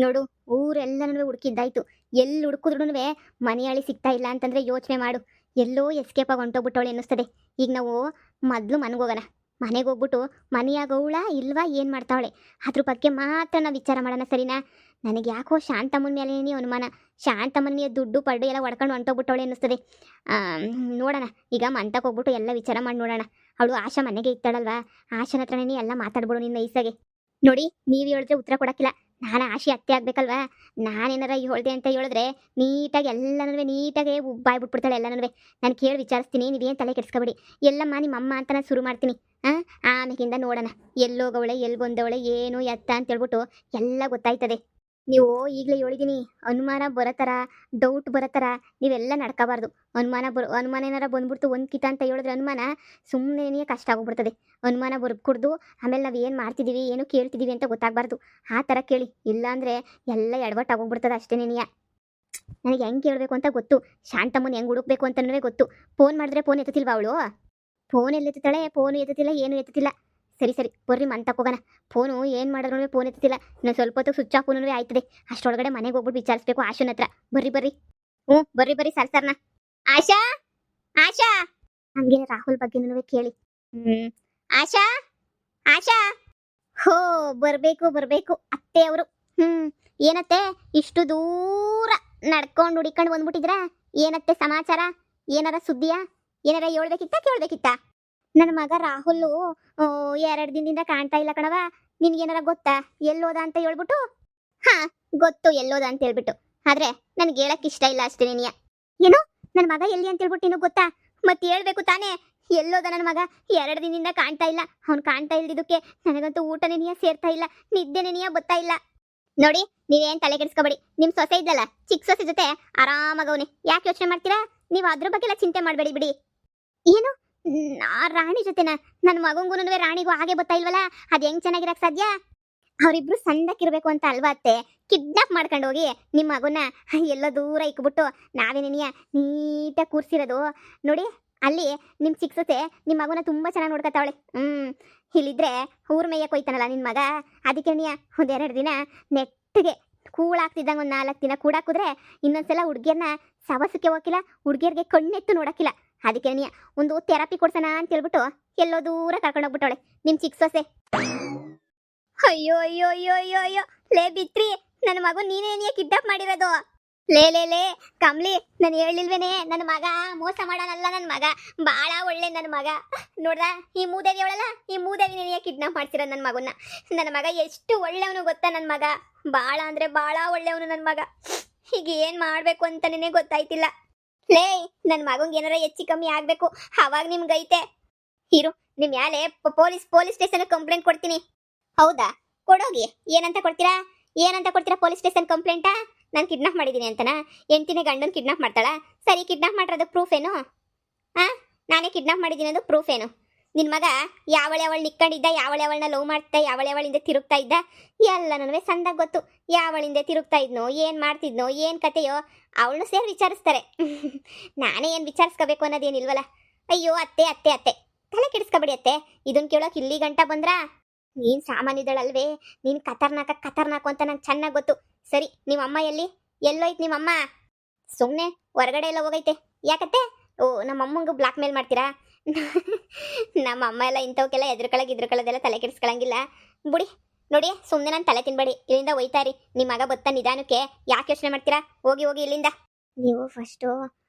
ನೋಡು, ಊರೆಲ್ಲನೂ ಹುಡುಕಿದ್ದಾಯ್ತು. ಎಲ್ಲಿ ಹುಡುಕಿದ್ರೂ ಮನೆಯಾಳಿ ಸಿಗ್ತಾ ಇಲ್ಲ ಅಂತಂದ್ರೆ ಯೋಚನೆ ಮಾಡು. ಎಲ್ಲೋ ಎಸ್ಕೇಪ್ ಆಗಿ ಹೊಂಟೋಗ್ಬಿಟ್ಟವಳೆ ಅನ್ನಿಸ್ತದೆ. ಈಗ ನಾವು ಮೊದಲು ಮನೆಗೆ ಹೋಗೋಣ. ಮನೆಗೆ ಹೋಗ್ಬಿಟ್ಟು ಮನೆಯಾಗವಳ ಇಲ್ವಾ ಏನು ಮಾಡ್ತಾವಳೆ ಅದ್ರ ಬಗ್ಗೆ ಮಾತ್ರ ನಾವು ವಿಚಾರ ಮಾಡೋಣ, ಸರಿನಾ? ನನಗೆ ಯಾಕೋ ಶಾಂತಮ್ಮನ ಮೇಲೆ ಅನುಮಾನ. ಶಾಂತಮ್ಮನಿಗೆ ದುಡ್ಡು ಪಡ್ಡು ಎಲ್ಲ ಹೊಡ್ಕೊಂಡು ಹೊಂಟೋಗ್ಬಿಟ್ಟವಳೆ ಅನ್ನಿಸ್ತದೆ. ನೋಡೋಣ, ಈಗ ಮಂಟಕ್ಕೆ ಹೋಗ್ಬಿಟ್ಟು ಎಲ್ಲ ವಿಚಾರ ಮಾಡಿ ನೋಡೋಣ. ಅವಳು ಆಶಾ ಮನೆಗೆ ಇತ್ತಾಳಲ್ವಾ, ಆಶನ ಹತ್ರನೇ ಎಲ್ಲ ಮಾತಾಡ್ಬಿಡು ನಿನ್ನ ಈಸಾಗೆ. ನೋಡಿ, ನೀವು ಹೇಳಿದ್ರೆ ಉತ್ತರ ಕೊಡಕ್ಕಿಲ್ಲ. ನಾನು ಆಶೆ ಅತ್ತೆ ಆಗ್ಬೇಕಲ್ವಾ? ನಾನೇನಾರ ಹೇಳ್ದೆ ಅಂತ ಹೇಳಿದ್ರೆ ನೀಟಾಗಿ ಎಲ್ಲನೂ ನೀಟಾಗಿ ಉಬ್ಬಾಯ್ಬಿಟ್ಬಿಡ್ತಾಳೆ ಎಲ್ಲನೂ. ನಾನು ಕೇಳಿ ವಿಚಾರಿಸ್ತೀನಿ, ನೀವೇನು ತಲೆ ಕೆಡಿಸ್ಕೊಬೇಡಿ. ಎಲ್ಲಮ್ಮ ನಿಮ್ಮಮ್ಮ ಅಂತ ನಾನು ಶುರು ಮಾಡ್ತೀನಿ. ಆಮೇಲಿಂದ ನೋಡೋಣ ಎಲ್ಲೋಗವಳೆ, ಎಲ್ಲಿ ಬಂದವಳೆ, ಏನು ಎತ್ತ ಅಂತ ಹೇಳ್ಬಿಟ್ಟು ಎಲ್ಲ ಗೊತ್ತಾಯ್ತದೆ. ನೀವು ಈಗಲೇ ಹೇಳಿದ್ದೀನಿ, ಅನುಮಾನ ಬರೋಥರ, ಡೌಟ್ ಬರೋಥರ ನೀವೆಲ್ಲ ನಡ್ಕೋಬಾರ್ದು. ಅನುಮಾನ ಏನಾರ ಬಂದ್ಬಿಡ್ತು ಒಂದು ಕಿತ ಅಂತ ಹೇಳಿದ್ರೆ ಅನುಮಾನ ಸುಮ್ಮನೆ ಕಷ್ಟ ಆಗೋಗ್ಬಿಡ್ತದೆ. ಅನುಮಾನ ಬರ್ಕೊಡ್ದು ಆಮೇಲೆ ನಾವು ಏನು ಮಾಡ್ತಿದ್ದೀವಿ ಏನು ಕೇಳ್ತಿದ್ದೀವಿ ಅಂತ ಗೊತ್ತಾಗಬಾರ್ದು. ಆ ಥರ ಕೇಳಿ, ಇಲ್ಲಾಂದರೆ ಎಲ್ಲ ಎಡವಟ್ಟಾಗೋಗ್ಬಿಡ್ತದೆ ಅಷ್ಟೇ. ನನಗೆ ಹೆಂಗೆ ಕೇಳಬೇಕು ಅಂತ ಗೊತ್ತು, ಶಾಂತಮ್ಮನ ಹೆಂಗೆ ಹುಡುಕ್ಬೇಕು ಅಂತನೂ ಗೊತ್ತು. ಫೋನ್ ಮಾಡಿದ್ರೆ ಫೋನ್ ಎತ್ತುತ್ತಿಲ್ವಾ ಅವಳು? ಫೋನ್ ಎಲ್ಲಿ ಎತ್ತುತ್ತಾಳೆ? ಫೋನು ಎತ್ತುತ್ತಿಲ್ಲ, ಏನು ಎತ್ತುತ್ತಿಲ್ಲ. ಸರಿ ಸರಿ ಬರ್ರಿ ಮಂತಕ್ಕೆ ಹೋಗೋಣ. ಫೋನು ಏನು ಮಾಡಿದ್ರು ಫೋನ್ ಎತ್ತುತ್ತಿಲ್ಲ. ನಾನು ಸ್ವಲ್ಪ ಹೊತ್ತು ಸ್ವಿಚ್ ಆಫ್ ಫೋನೂ ಆಯ್ತದೆ. ಅಷ್ಟೊಳಗಡೆ ಮನೆಗೆ ಹೋಗ್ಬಿಟ್ಟು ವಿಚಾರಿಸ್ಬೇಕು ಆಶನ ಹತ್ರ. ಬರ್ರಿ ಬರ್ರಿ. ಬರ್ರಿ ಸರ್ನ. ಆಶಾ, ಆಶಾ, ಹಂಗೆ ರಾಹುಲ್ ಬಗ್ಗೆನೂ ಕೇಳಿ. ಆಶಾ, ಆಶಾ. ಹೋ, ಬರ್ಬೇಕು ಅತ್ತೆ ಅವರು. ಏನತ್ತೆ ಇಷ್ಟು ದೂರ ನಡ್ಕೊಂಡು ಹುಡಿಕೊಂಡು ಬಂದ್ಬಿಟ್ಟಿದ್ರ? ಏನತ್ತೆ ಸಮಾಚಾರ? ಏನಾರ ಸುದ್ದಿಯಾ? ಏನಾರ ಕೇಳ್ಬೇಕಿತ್ತ? ನನ್ನ ಮಗ ರಾಹುಲ್ 2 ದಿನದಿಂದ ಕಾಣ್ತಾ ಇಲ್ಲ ಕಣವ. ನಿನ್ಗೇನಾರ ಗೊತ್ತಾ ಎಲ್ಲೋದ ಅಂತ ಹೇಳ್ಬಿಟ್ಟು? ಗೊತ್ತು ಎಲ್ಲೋದ ಅಂತ ಹೇಳ್ಬಿಟ್ಟು, ಆದ್ರೆ ನನ್ಗೆ ಹೇಳಕ್ ಇಷ್ಟ ಇಲ್ಲ ಅಷ್ಟೇ. ಏನು ನನ್ನ ಮಗ ಎಲ್ಲಿ ಅಂತ ಹೇಳ್ಬಿಟ್ಟು ನಿನಗೆ ಗೊತ್ತಾ? ಮತ್ತೆ ಹೇಳ್ಬೇಕು ತಾನೇ. ಎಲ್ಲೋದ ನನ್ನ ಮಗ? 2 ದಿನದಿಂದ ಕಾಣ್ತಾ ಇಲ್ಲ. ಅವ್ನು ಕಾಣ್ತಾ ಇಲ್ದಿದ್ದಕ್ಕೆ ನನಗಂತೂ ಊಟನೇ ಸೇರ್ತಾ ಇಲ್ಲ, ನಿದ್ದೆನೇ ಬರ್ತಾ ಇಲ್ಲ. ನೋಡಿ, ನೀವೇನ್ ತಲೆ ಕೆಡಿಸ್ಕೊಬೇಡಿ. ನಿಮ್ ಸೊಸೆ ಇದ್ದಲ್ಲ, ಚಿಕ್ಕ ಸೊಸೆ ಜೊತೆ ಆರಾಮಾಗವನೆ. ಯಾಕೆ ಯೋಚನೆ ಮಾಡ್ತೀರಾ? ನೀವು ಅದ್ರ ಬಗ್ಗೆ ಎಲ್ಲ ಚಿಂತೆ ಮಾಡಬೇಡಿ ಬಿಡಿ. ಏನು ರಾಣಿ ಜೊತೆನಾ? ನನ್ನ ಮಗಂಗೂ ರಾಣಿಗೂ ಹಾಗೆ ಬರ್ತಾ ಇಲ್ವಲ್ಲ, ಅದ್ ಹೆಂಗ್ ಚೆನ್ನಾಗಿರಕ್ ಸಾಧ್ಯ? ಅವರಿಬ್ರು ಸಂದಕ್ಕಿರ್ಬೇಕು ಅಂತ ಅಲ್ವಾ ಅತ್ತೆ ಕಿಡ್ನಾಪ್ ಮಾಡ್ಕೊಂಡು ಹೋಗಿ ನಿಮ್ಮ ಮಗುನ ಎಲ್ಲೋ ದೂರ ಇಕ್ಬಿಟ್ಟು ನಾವೇನೇನಿಯ ನೀಟಾಗಿ ಕೂರ್ಸಿರೋದು. ನೋಡಿ, ಅಲ್ಲಿ ನಿಮ್ಮ ಚಿಕ್ಸತೆ ನಿಮ್ಮ ಮಗುನ ತುಂಬಾ ಚೆನ್ನಾಗಿ ನೋಡ್ಕೊತಾವಳೆ. ಇಲ್ಲಿದ್ರೆ ಊರ್ ಮೇಯಕ್ಕೆ ಹೋಯ್ತಾನಲ್ಲ ನಿನ್ನ ಮಗ, ಅದಕ್ಕೆ ಒಂದ್ 2 ದಿನ ನೆಟ್ಟಿಗೆ ಕೂಳಾಗ್ತಿದ್ದಂಗೆ ಒಂದು 4 ದಿನ ಕೂಡಾಕಿದ್ರೆ ಇನ್ನೊಂದ್ಸಲ ಹುಡುಗಿಯರ್ನ ಸವಸಕ್ಕೆ ಹೋಗಿಲ್ಲ, ಹುಡುಗಿಯರ್ಗೆ ಕಣ್ಣೆತ್ತು ನೋಡಕ್ಕಿಲ್ಲ. ಅದಕ್ಕೆ ಒಂದು ಥೆರಪಿ ಕೊಡ್ಸೋಣ ಅಂತ ಹೇಳ್ಬಿಟ್ಟು ಎಲ್ಲೋ ದೂರ ಕರ್ಕೊಂಡೋಗ್ಬಿಟ್ಟವಳೆ ನಿಮ್ಮ ಚಿಕ್ಕ ಸೊಸೆ. ಅಯ್ಯೋ ಅಯ್ಯೋ ಅಯ್ಯೋ ಅಯ್ಯೋ ಅಯ್ಯೋ, ಲೇ ಬಿತ್ರಿ, ನನ್ನ ಮಗು ನೀನೇ ಕಿಡ್ನಾಪ್ ಮಾಡಿರೋದು. ಲೇ ಕಮ್ಲಿ, ನಾನು ಹೇಳಿಲ್ವೇನೆ ನನ್ನ ಮಗ ಮೋಸ ಮಾಡೋನಲ್ಲ. ನನ್ನ ಮಗ ಬಾಳ ಒಳ್ಳೆ ನನ್ನ ಮಗ. ನೋಡ್ದ ಈ ಮೂದೇವಿ ಅವಳಲ್ಲ, ಈ ಮೂದೇವಿನೇ ಕಿಡ್ನಾಪ್ ಮಾಡ್ತಿರೋದು ನನ್ನ ಮಗನ್ನ. ನನ್ನ ಮಗ ಎಷ್ಟು ಒಳ್ಳೆಯವನು ಗೊತ್ತಾ? ನನ್ನ ಮಗ ಬಾಳ ಅಂದ್ರೆ ಬಾಳ ಒಳ್ಳೆಯವನು ನನ್ನ ಮಗ. ಈಗ ಏನ್ ಮಾಡ್ಬೇಕು ಅಂತಾನೇ ಗೊತ್ತಾಯ್ತಿಲ್ಲ. ಲೇ, ನನ್ನ ಮಗಂಗೆ ಏನಾರ ಹೆಚ್ಚು ಕಮ್ಮಿ ಆಗ್ಬೇಕು, ಅವಾಗ ನಿಮ್ಗೈತೆ ಇರು. ನಿಮ್ ಯಾಲೆ ಪೊಲೀಸ್ ಸ್ಟೇಷನ್ ಕಂಪ್ಲೇಂಟ್ ಕೊಡ್ತೀನಿ. ಹೌದಾ? ಕೊಡೋಗಿ. ಏನಂತ ಕೊಡ್ತೀರಾ ಪೊಲೀಸ್ ಸ್ಟೇಷನ್ ಕಂಪ್ಲೇಂಟಾ? ನಾನು ಕಿಡ್ನಾಪ್ ಮಾಡಿದ್ದೀನಿ ಅಂತನಾ? ಹೆಂಡ್ತಿನೇ ಗಂಡನ್ ಕಿಡ್ನಾಪ್ ಮಾಡ್ತಾಳ? ಸರಿ, ಕಿಡ್ನಾಪ್ ಮಾಡಿರೋದು ಪ್ರೂಫ್ ಏನು? ನಾನೇ ಕಿಡ್ನಾಪ್ ಮಾಡಿದ್ದೀನಿ ಅದು ಪ್ರೂಫ್ ಏನು? ನಿನ್ನ ಮಗ ಯಾವಳು ನಿಕ್ಕೊಂಡಿದ್ದ, ಯಾವಳನ್ನ ಲವ್ ಮಾಡ್ತಾ, ಯಾವಳಿಂದ ತಿರುಗ್ತಾ ಇದ್ದ, ಎಲ್ಲ ನನಗೆ ಸಂದಾಗ ಗೊತ್ತು. ಯಾವಳಿಂದ ತಿರುಗ್ತಾ ಇದ್ನೋ, ಏನು ಮಾಡ್ತಿದ್ನೋ, ಏನು ಕತೆಯೋ ಅವಳನ್ನು ಸೇರಿ ವಿಚಾರಿಸ್ತಾರೆ. ನಾನೇ ಏನು ವಿಚಾರಿಸ್ಕೋಬೇಕು ಅನ್ನೋದೇನಿಲ್ವಲ್ಲ. ಅಯ್ಯೋ ಅತ್ತೆ ಅತ್ತೆ ಅತ್ತೆ, ತಲೆ ಕೆಡಿಸ್ಕೊಬೇಡಿ ಅತ್ತೆ. ಇದನ್ನ ಕೇಳೋಕೆ ಇಲ್ಲಿ ಗಂಟ ಬಂದ್ರಾ? ನೀನು ಸಾಮಾನ್ಯದಳಲ್ವೇ, ನೀನು ಕತರ್ನಾಕು ಅಂತ ನಂಗೆ ಚೆನ್ನಾಗಿ ಗೊತ್ತು. ಸರಿ, ನಿಮ್ಮ ಅಮ್ಮ ಎಲ್ಲೋಯ್ತು ನಿಮ್ಮಮ್ಮ? ಸುಮ್ಮನೆ ಹೊರಗಡೆ ಎಲ್ಲ ಹೋಗೈತೆ. ಯಾಕತ್ತೆ? ನಮ್ಮ ಅಮ್ಮಂಗೆ ಬ್ಲಾಕ್ ಮೇಲ್ ಮಾಡ್ತೀರಾ? ನಮ್ಮ ಅಮ್ಮ ಎಲ್ಲ ಇಂಥವಕ್ಕೆಲ್ಲ ಎದ್ರಕೊಳ್ಳೋದೆಲ್ಲ ತಲೆ ಕೆಡಿಸ್ಕೊಳಂಗಿಲ್ಲ ಬುಡಿ. ನೋಡಿ, ಸುಮ್ಮನೆ ನಾನು ತಲೆ ತಿನ್ಬೇಡಿ, ಇಲ್ಲಿಂದ ಒಯ್ತಾರಿ. ನಿಮ್ಮ ಮಗ ಬತ್ತ ನಿಧಾನಕ್ಕೆ, ಯಾಕೆ ಯೋಚನೆ ಮಾಡ್ತೀರಾ? ಹೋಗಿ ಇಲ್ಲಿಂದ. ನೀವು ಫಸ್ಟು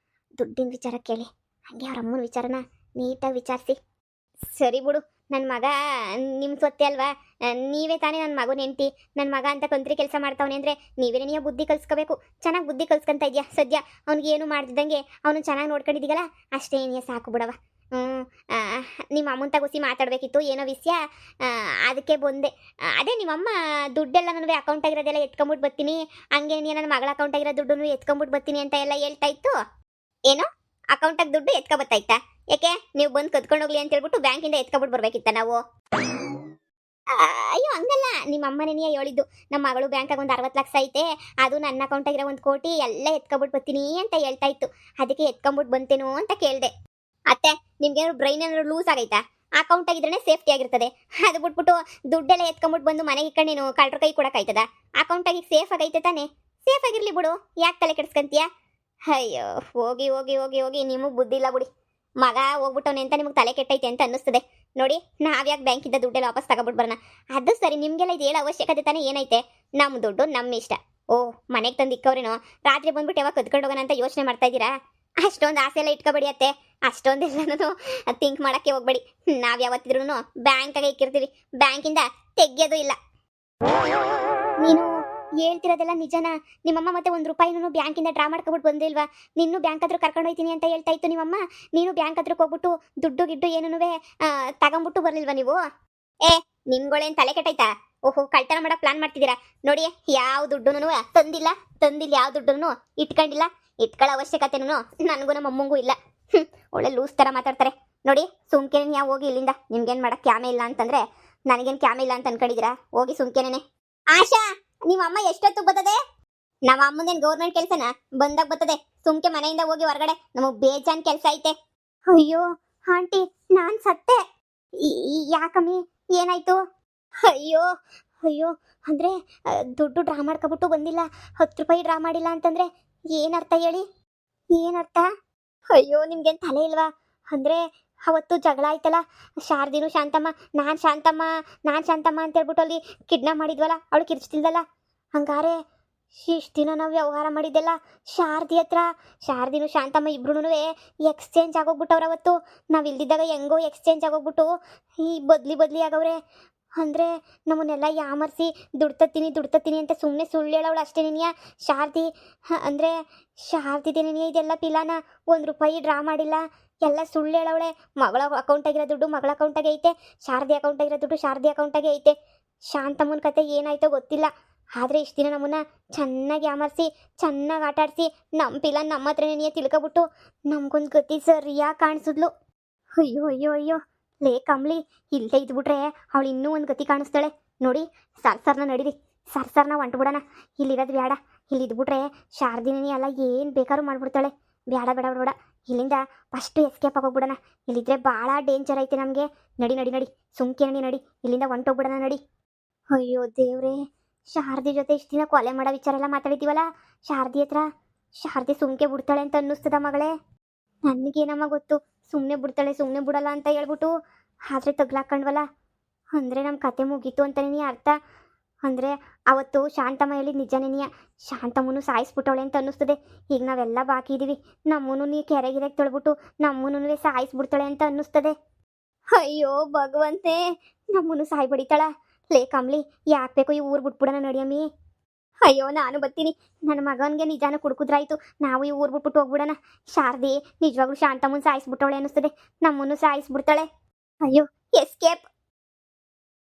ದುಡ್ಡಿನ ವಿಚಾರ ಕೇಳಿ, ಹಾಗೆ ಅವ್ರ ಅಮ್ಮನ ವಿಚಾರನ ನೀಟಾಗಿ ವಿಚಾರಿಸಿ. ಸರಿ ಬಿಡು, ನನ್ನ ಮಗ ನಿಮ್ಮ ಸೊತ್ತೆ ಅಲ್ವಾ? ನೀವೇ ತಾನೇ ನನ್ನ ಮಗನ ಹೆಂಡ್ತಿ. ನನ್ನ ಮಗ ಅಂತ ಕಂತ್ರಿ ಕೆಲಸ ಮಾಡ್ತಾವನೆ ಅಂದರೆ ನೀವೇ ಬುದ್ಧಿ ಕಲಿಸ್ಕೋಬೇಕು. ಚೆನ್ನಾಗಿ ಬುದ್ಧಿ ಕಲ್ಸ್ಕೊಂತ ಇದೆಯಾ ಸದ್ಯ? ಅವ್ನಿಗೆ ಏನು ಮಾಡ್ತಿದ್ದಂಗೆ ಅವನು ಚೆನ್ನಾಗಿ ನೋಡ್ಕೊಂಡಿದ್ದೀಗಲ್ಲ, ಅಷ್ಟೇ ಸಾಕು ಬಿಡವ. ನಿಮ್ಮ ಅಮ್ಮನ ತಗೋಸಿ ಮಾತಾಡಬೇಕಿತ್ತು ಏನೋ ವಿಷಯ, ಅದಕ್ಕೆ ಬಂದೆ. ಅದೇ ನಿಮ್ಮಮ್ಮ ದುಡ್ಡೆಲ್ಲ ನನಗೆ ಅಕೌಂಟಾಗಿರೋದೆಲ್ಲ ಎತ್ಕೊಂಬಿಟ್ಟು ಬರ್ತೀನಿ, ಹಂಗೆ ನನ್ನ ಮಗಳ ಅಕೌಂಟಾಗಿರೋ ದುಡ್ಡನ್ನು ಎತ್ಕೊಂಬಿಟ್ಟು ಬರ್ತೀನಿ ಅಂತ ಎಲ್ಲ ಹೇಳ್ತಾ ಇತ್ತು. ಏನೋ ಅಕೌಂಟಾಗಿ ದುಡ್ಡು ಎತ್ಕೊಬತ್ತಾಯ್ತಾ? ಯಾಕೆ ನೀವು ಬಂದು ಕದ್ಕೊಂಡು ಹೋಗ್ಲಿ ಅಂತ ಹೇಳ್ಬಿಟ್ಟು ಬ್ಯಾಂಕಿಂದ ಎತ್ಕೊಬಿಟ್ಟು ಬರ್ಬೇಕಿತ್ತ ನಾವು? ಅಯ್ಯೋ ಹಂಗಲ್ಲ, ನಿಮ್ಮ ಅಮ್ಮನೇ ಹೇಳಿದ್ದು, ನಮ್ಮ ಮಗಳು ಬ್ಯಾಂಕಾಗ ಒಂದು 60 ಲಕ್ಷ ಐತೆ, ಅದು ನನ್ನ ಅಕೌಂಟಾಗಿರೋ 1 ಕೋಟಿ ಎಲ್ಲ ಎತ್ಕೊಬಿಟ್ಟು ಬರ್ತೀನಿ ಅಂತ ಹೇಳ್ತಾ ಇತ್ತು. ಅದಕ್ಕೆ ಎತ್ಕೊಂಬಿಟ್ಟು ಬಂತೇನೋ ಅಂತ ಕೇಳಿದೆ. ಅತ್ತೆ, ನಿಮ್ಗೇನಾದ್ರು ಬ್ರೈನ್ ಏನಾದ್ರು ಲೂಸ್ ಆಗೈತಾ? ಅಕೌಂಟ್ ಆಗಿದ್ರೆ ಸೇಫ್ಟಿ ಆಗಿರ್ತದೆ. ಅದು ಬಿಟ್ಬಿಟ್ಟು ದುಡ್ಡೆಲ್ಲ ಎತ್ಕೊಂಬಿಟ್ಟು ಬಂದು ಮನೆಗೆ ಇಟ್ಕೊಂಡು ನೀನು ಕಳ್ರ ಕೈ ಕೊಡಕ್ಕಾಯ್ತದ? ಅಕೌಂಟ್ ಆಗಿ ಸೇಫ್ ಆಗೈತೆ ತಾನೆ, ಸೇಫ್ ಆಗಿರ್ಲಿ ಬಿಡು, ಯಾಕೆ ತಲೆ ಕೆಡಿಸ್ಕೊಂತೀಯ? ಅಯ್ಯೋ, ಹೋಗಿ ಹೋಗಿ ಹೋಗಿ ಹೋಗಿ, ನಿಮಗೆ ಬುದ್ಧಿ ಇಲ್ಲ ಬಿಡಿ. ಮಗ ಹೋಗ್ಬಿಟ್ಟವನೆ ಅಂತ ನಿಮಗೆ ತಲೆ ಕೆಟ್ಟೈತೆ ಅಂತ ಅನ್ನಿಸ್ತದೆ ನೋಡಿ. ನಾವ್ಯಾಕೆ ಬ್ಯಾಂಕಿಂದ ದುಡ್ಡೆಲ್ಲ ವಾಪಸ್ ತಗೊಬಿಟ್ಟು ಬರೋಣ? ಅದು ಸರಿ, ನಿಮಗೆಲ್ಲ ಇದು ಹೇಳೋ ಅವಶ್ಯಕತೆ ತಾನೇ ಏನೈತೆ? ನಮ್ಮ ದುಡ್ಡು ನಮ್ಮ ಇಷ್ಟ. ಓ, ಮನೆಗೆ ತಂದು ಇಕ್ಕವ್ರೇನೋ, ರಾತ್ರಿ ಬಂದ್ಬಿಟ್ಟು ಯಾವಾಗ ಕದ್ಕೊಂಡು ಹೋಗೋಣ ಅಂತ ಯೋಚನೆ ಮಾಡ್ತಾ ಇದ್ದೀರಾ? ಅಷ್ಟೊಂದು ಆಸೆ ಎಲ್ಲ ಇಟ್ಕೊಬೇಡಿ ಅತ್ತೆ, ಅಷ್ಟೊಂದೆಲ್ಲನೂ ಥಿಂಕ್ ಮಾಡೋಕ್ಕೆ ಹೋಗ್ಬೇಡಿ. ನಾವು ಯಾವತ್ತಿದ್ರೂ ಬ್ಯಾಂಕಾಗೆ ಇಕ್ಕಿರ್ತೀವಿ, ಬ್ಯಾಂಕಿಂದ ತೆಗಿಯೋದು ಇಲ್ಲ. ನೀನು ಹೇಳ್ತಿರೋದೆಲ್ಲ ನಿಜನಾ? ನಿಮ್ಮಮ್ಮ ಮತ್ತೆ ₹1 ಬ್ಯಾಂಕಿಂದ ಡ್ರಾ ಮಾಡ್ಕೊಬಿಟ್ಟು ಬಂದಿಲ್ವಾ? ನಿನ್ನೂ ಬ್ಯಾಂಕ್ ಹತ್ರ ಕರ್ಕೊಂಡು ಹೋಯ್ತೀನಿ ಅಂತ ಹೇಳ್ತಾ ಇತ್ತು ನಿಮ್ಮಮ್ಮ. ನೀನು ಬ್ಯಾಂಕ್ ಹತ್ರಕ್ಕೆ ಹೋಗ್ಬಿಟ್ಟು ದುಡ್ಡು ಗಿಡ್ಡು ಏನೂ ತಗೊಂಬಿಟ್ಟು ಬರಲಿಲ್ವಾ ನೀವು? ಏ, ನಿಮ್ಗಳೇನು ತಲೆ ಕೆಟ್ಟೈತಾ? ಓಹೋ, ಕಳ್ತನ ಮಾಡಕ್ಕೆ ಪ್ಲಾನ್ ಮಾಡ್ತಿದ್ದೀರಾ ನೋಡಿ. ಯಾವ ದುಡ್ಡು ತಂದಿಲ್ಲ, ಯಾವ ದುಡ್ಡು ಇಟ್ಕೊಂಡಿಲ್ಲ, ಇಟ್ಕೊಳ್ಳೋ ಅವಶ್ಯಕತೆನೂ ನನಗೂ ನಮ್ಮ ಅಮ್ಮಂಗೂ ಇಲ್ಲ. ಒಳ್ಳೆ ಲೂಸ್ ಥರ ಮಾತಾಡ್ತಾರೆ ನೋಡಿ. ಸುಮ್ಕೆನೆ ಯಾವ ಹೋಗಿ ಇಲ್ಲಿಂದ. ನಿಮ್ಗೇನು ಮಾಡಕ್ಕೆ ಕ್ಯಾಮೆ ಇಲ್ಲ ಅಂತಂದ್ರೆ ನನಗೇನು ಕ್ಯಾಮೆ ಇಲ್ಲ ಅಂತ ಅನ್ಕೊಂಡಿದ್ದೀರಾ? ಹೋಗಿ ಸುಮ್ಕೆನೆ. ಆಶಾ, ನಿಮ್ಮ ಅಮ್ಮ ಎಷ್ಟೊತ್ತು ಬರ್ತದೆ? ನಮ್ಮ ಅಮ್ಮಂದೇನು ಗೌರ್ಮೆಂಟ್ ಕೆಲಸನ? ಬಂದಾಗ ಬರ್ತದೆ. ಸುಮ್ಕೆ ಮನೆಯಿಂದ ಹೋಗಿ ಹೊರಗಡೆ, ನಮಗೆ ಬೇಜಾನ್ ಕೆಲಸ ಐತೆ. ಅಯ್ಯೋ ಆಂಟಿ, ನಾನು ಸತ್ತೆ. ಯಾಕಮ್ಮಿ, ಏನಾಯ್ತು? ಅಯ್ಯೋ ಅಯ್ಯೋ, ಅಂದರೆ ದುಡ್ಡು ಡ್ರಾ ಮಾಡ್ಕೊಬಿಟ್ಟು ಬಂದಿಲ್ಲ, ₹10 ಡ್ರಾ ಮಾಡಿಲ್ಲ ಅಂತಂದರೆ ಏನರ್ಥ ಹೇಳಿ? ಏನರ್ಥ? ಅಯ್ಯೋ, ನಿಮ್ಗೇನು ತಲೆ ಇಲ್ವಾ? ಅಂದರೆ ಅವತ್ತು ಜಗಳ ಆಯ್ತಲ್ಲ, ಶಾರದಿನು ಶಾಂತಮ್ಮ, ನಾನು ಶಾಂತಮ್ಮ ಅಂತ ಹೇಳ್ಬಿಟ್ಟು ಅಲ್ಲಿ ಕಿಡ್ನಾಪ್ ಮಾಡಿದ್ವಲ್ಲ, ಅವಳು ಕಿರ್ಚ್ತಿಲ್ದಲ್ಲ. ಹಂಗಾರೆ ಇಷ್ಟು ದಿನ ನಾವು ವ್ಯವಹಾರ ಮಾಡಿದ್ದೆಲ್ಲ ಶಾರದಿ ಹತ್ರ. ಶಾರದಿನು ಶಾಂತಮ್ಮ ಇಬ್ರು ಎಕ್ಸ್ಚೇಂಜ್ ಆಗೋಗ್ಬಿಟ್ಟವ್ರು. ಅವತ್ತು ನಾವು ಇಲ್ದಿದ್ದಾಗ ಹೆಂಗೋ ಎಕ್ಸ್ಚೇಂಜ್ ಆಗೋಗ್ಬಿಟ್ಟು ಈ ಬದ್ಲಿ ಆಗವ್ರೆ. ಅಂದರೆ ನಮ್ಮನ್ನೆಲ್ಲ ಯಾಮರ್ಸಿ ದುಡ್ತತ್ತೀನಿ ಅಂತ ಸುಮ್ಮನೆ ಸುಳ್ಳು ಹೇಳವಳು ಅಷ್ಟೇ ನಿನಿಯ ಶಾರದಿ. ಅಂದರೆ ಶಾರದಿದೇನಿಯ ಇದೆಲ್ಲ ಪಿಲಾನ? ₹1 ಡ್ರಾ ಮಾಡಿಲ್ಲ, ಎಲ್ಲ ಸುಳ್ಳು ಹೇಳವಳೆ. ಮಗಳ ಅಕೌಂಟಾಗಿರೋ ದುಡ್ಡು ಮಗಳ ಅಕೌಂಟಾಗೆ ಐತೆ, ಶಾರದಿ ಅಕೌಂಟಾಗಿರೋ ದುಡ್ಡು ಶಾರದಿ ಅಕೌಂಟಾಗೆ ಐತೆ. ಶಾಂತಮ್ಮನ ಕತೆ ಏನಾಯ್ತೋ ಗೊತ್ತಿಲ್ಲ, ಆದರೆ ಇಷ್ಟು ದಿನ ನಮ್ಮನ್ನ ಚೆನ್ನಾಗಿ ಯಾಮರ್ಸಿ, ಚೆನ್ನಾಗಿ ಆಟಾಡಿಸಿ, ನಮ್ಮ ಪಿಲಾನ್ ನಮ್ಮ ಹತ್ರ ನೆನೆಯ ತಿಳ್ಕೊಬಿಟ್ಟು ನಮ್ಗೊಂದು ಗತಿ ಸರಿಯಾಗಿ ಕಾಣಿಸಿದ್ಲು. ಅಯ್ಯೋ ಅಯ್ಯೋ ಅಯ್ಯೋ, ಲೇ ಕಮ್ಲಿ, ಇಲ್ಲೇ ಇದ್ಬಿಟ್ರೆ ಅವಳು ಇನ್ನೂ ಒಂದು ಗತಿ ಕಾಣಿಸ್ತಾಳೆ ನೋಡಿ. ಸರ್ನ ನಡೀರಿ, ಸರ್ನ ಹೊಂಟ್ಬಿಡೋಣ. ಇಲ್ಲಿರೋದು ಬೇಡ, ಇಲ್ಲಿ ಇದ್ಬಿಟ್ರೆ ಶಾರದಿನೇ ಅಲ್ಲ, ಏನು ಬೇಕಾದ್ರೂ ಮಾಡ್ಬಿಡ್ತಾಳೆ. ಬೇಡ, ಇಲ್ಲಿಂದ ಫಸ್ಟು ಎಸ್ಕೇಪ್ ಆಗೋಗ್ಬಿಡೋಣ. ಇಲ್ಲಿದ್ರೆ ಭಾಳ ಡೇಂಜರ್ ಐತೆ ನಮಗೆ. ನಡಿ ಸುಮ್ಕೆ ನಡಿ, ಇಲ್ಲಿಂದ ಹೊಂಟೋಗ್ಬಿಡೋಣ ನಡಿ. ಅಯ್ಯೋ ದೇವ್ರೇ, ಶಾರದಿ ಜೊತೆ ಇಷ್ಟು ದಿನ ಕೊಲೆ ಮಾಡೋ ವಿಚಾರ ಎಲ್ಲ ಮಾತಾಡಿದ್ದೀವಲ್ಲ ಶಾರದಿ ಹತ್ರ. ಶಾರದಿ ಸುಮ್ಕೆ ಬಿಡ್ತಾಳೆ ಅಂತ ಅನ್ನಿಸ್ತದ ಮಗಳೇ? ನನಗೇನಮ್ಮ ಗೊತ್ತು, ಸುಮ್ಮನೆ ಬಿಡ್ತಾಳೆ ಸುಮ್ಮನೆ ಬಿಡಲ್ಲ ಅಂತ ಹೇಳ್ಬಿಟ್ಟು. ಆದರೆ ತಗ್ಲಾಕೊಂಡ್ವಲ್ಲ, ಅಂದರೆ ನಮ್ಮ ಕತೆ ಮುಗೀತು ಅಂತನೇ ಅರ್ಥ. ಅಂದರೆ ಅವತ್ತು ಶಾಂತಮ್ಮ ಹೇಳಿದ ನಿಜನೇನಿಯ, ಶಾಂತಮ್ಮನು ಸಾಯಿಸ್ಬಿಟ್ಟವಳೆ ಅಂತ ಅನ್ನಿಸ್ತದೆ. ಈಗ ನಾವೆಲ್ಲ ಬಾಕಿ ಇದ್ದೀವಿ, ನಮ್ಮನ್ನು ನೀ ಕೆರೆಗಿರೆಗೆ ತೊಳ್ಬಿಟ್ಟು ನಮ್ಮನ್ನು ಸಾಯಿಸ್ಬಿಡ್ತಾಳೆ ಅಂತ ಅನ್ನಿಸ್ತದೆ. ಅಯ್ಯೋ ಭಗವಂತೆ, ನಮ್ಮನ್ನು ಸಾಯ್ಬಿಡಿತಾಳ. ಲೇ ಕಮ್ಲಿ, ಯಾಕೆ ಬೇಕು ಈ ಊರು ಬಿಟ್ಬಿಡೋಣ ನಡಿಯಮ್ಮಿ. ಅಯ್ಯೋ ನಾನು ಬರ್ತೀನಿ, ನನ್ನ ಮಗನಿಗೆ ನಿಜಾನ ಕುಡ್ಕುದ್ರಾಯ್ತು, ನಾವು ಈ ಊರು ಬಿಟ್ಬಿಟ್ಟು ಹೋಗ್ಬಿಡೋಣ. ಶಾರದಿ ನಿಜವಾಗ್ಲೂ ಶಾಂತಮ್ಮನ ಸಾಯಿಸ್ಬಿಟ್ಟವಳೆ ಅನ್ನಿಸ್ತದೆ, ನಮ್ಮನ್ನು ಸಾಯಿಸ್ಬಿಡ್ತಾಳೆ. ಅಯ್ಯೋ ಎಸ್ಕೇಪ್.